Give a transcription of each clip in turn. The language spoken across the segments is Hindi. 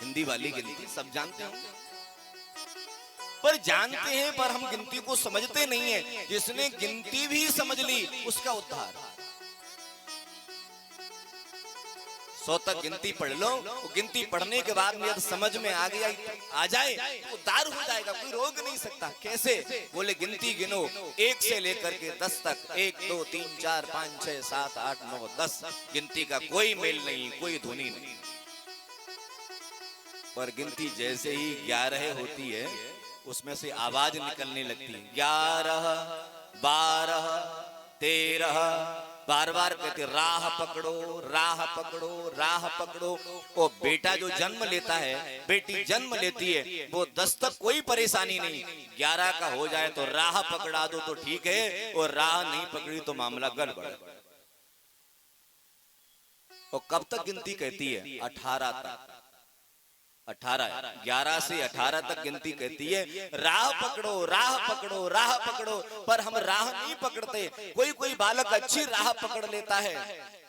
हिंदी वाली गिनती सब जानते होंगे, पर जानते हैं पर हम गिनती को समझते नहीं है। जिसने गिनती भी समझ ली उसका उद्धार। 100 तक गिनती पढ़ लो, गिनती पढ़ने के बाद में यदि समझ में आ गया आ जाए तो उद्धार हो जाएगा, कोई रोक नहीं सकता। कैसे? बोले गिनती गिनो 1 से लेकर के 10 तक, 1 2 3 4 5 6 7 8 9 10। गिनती का कोई मेल नहीं, कोई धुनी नहीं। पर गिनती जैसे ही 11 होती है उसमें से आवाज निकलने लगती है, 11 12 13। बार बार कहते राह पकड़ो राह पकड़ो राह पकड़ो। वो बेटा जो जन्म लेता है, बेटी जन्म लेती है, वो 10 तक कोई परेशानी नहीं, 11 का हो जाए तो राह पकड़ा दो तो ठीक है, और राह नहीं पकड़ी तो मामला गड़बड़। और कब तक गिनती कहती है? 18 तक। 18 11 से 18 तक गिनती कहती है राह पकड़ो राह पकड़ो राह पकड़ो। पर हम राह नहीं पकड़ते। कोई कोई बालक अच्छी राह पकड़ लेता है,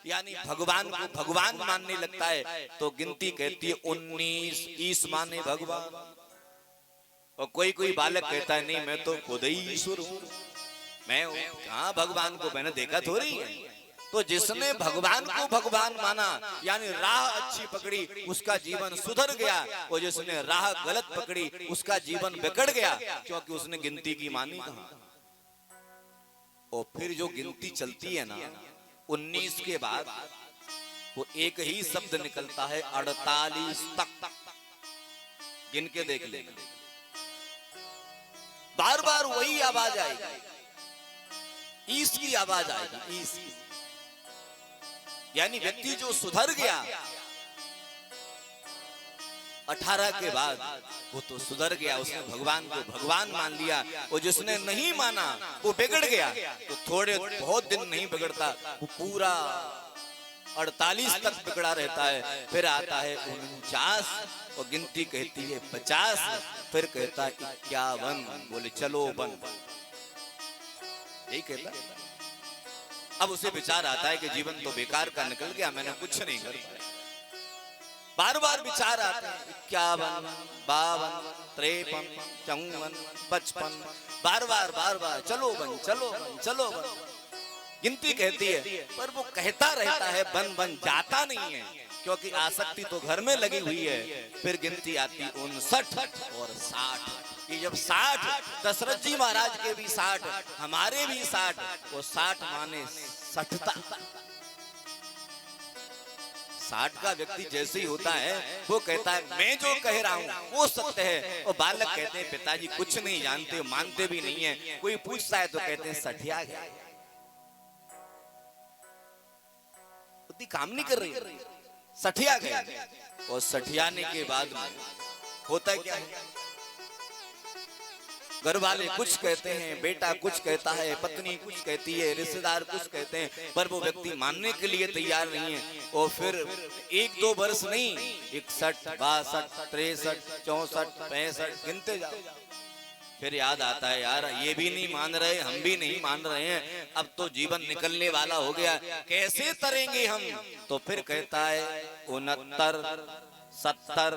यानी भगवान को भगवान मानने लगता है, तो गिनती कहती है 19। ईश माने भगवान। और कोई कोई बालक कहता है नहीं मैं तो खुद ही ईश्वर हूं, मैं कहां भगवान को मैंने देखा थोड़ी है। तो जिसने भगवान को भगवान माना, यानी राह अच्छी पकड़ी, उसका जीवन सुधर गया। और जिसने राह गलत पकड़ी उसका जीवन बिगड़ गया, क्योंकि उसने गिनती की मानी कहां। और फिर जो गिनती चलती है ना 19 के बाद, वो एक ही शब्द निकलता है 48 तक। गिन के देख लेना, बार बार वही आवाज आएगी, ईश की आवाज आएगी, ईश। यानी व्यक्ति जो सुधर गया 18 के बाद, वो तो सुधर गया, उसने भगवान को भगवान मान लिया। और जिसने नहीं माना वो बिगड़ गया। तो थोड़े बहुत दिन नहीं बिगड़ता, वो पूरा 48 तक बिगड़ा रहता है। फिर आता है 49, और गिनती कहती है 50। फिर कहता है 51। बोले चलो बन, यही कहता है। अब उसे विचार आता है कि जीवन तो बेकार का निकल गया, मैंने कुछ नहीं कर पाया। बार बार विचार आते हैं 51 52 53 54 55। बार बार चलो बन चलो बन चलो बन। गिनती कहती है, पर वो कहता रहता है, बन जाता नहीं है, क्योंकि आसक्ति तो घर में लगी हुई है। फिर गिनती आती 59 और 60। ये जब 60, दशरथ जी महाराज के भी 60, हमारे भी 60, वो 60 माने सठता। 60 का व्यक्ति जैसे ही होता है वो कहता है मैं जो कह रहा हूं वो सत्य है। और बालक कहते हैं पिताजी कुछ नहीं जानते, मानते भी नहीं है। कोई पूछता है तो कहते हैं सठिया गया, बुद्धि काम नहीं कर रही, सठिया गया। और सठियाने के बाद में होता क्या है, घर वाले कुछ कहते हैं, बेटा कुछ कहता है, पत्नी कुछ कहती है, रिश्तेदार कुछ कहते हैं, पर वो व्यक्ति मानने के लिए तैयार नहीं है। और फिर 1-2 वर्ष नहीं, 61 62 63 64 65 गिनते जाओ। फिर याद आता है यार ये भी नहीं मान रहे, हम भी नहीं मान रहे हैं, अब तो जीवन निकलने वाला हो गया, कैसे तरेंगे हम। तो फिर कहता है 69 70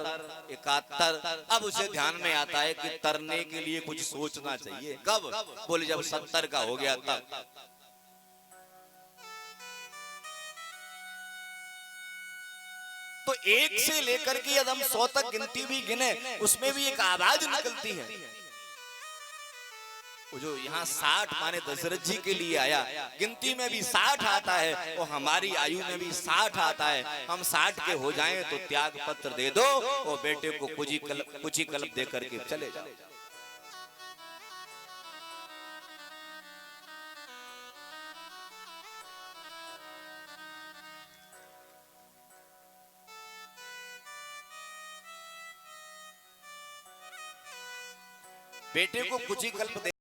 71। अब उसे ध्यान में आता है कि तरने के लिए कुछ सोचना चाहिए। कब? बोले जब 70 का हो गया तब। तो 1 से लेकर के यदि हम 100 तक गिनती भी गिने, उसमें भी एक आवाज निकलती है। वो जो यहाँ 60 माने दशरथ जी के लिए आया, गिनती में भी 60 आता है, और हमारी आयु में भी 60 आता है। हम 60 के हो जाएं तो त्याग पत्र दे दो, और बेटे को कुछ ही कल्प दे करके चले जाओ। बेटे को कुछ ही कल्प दे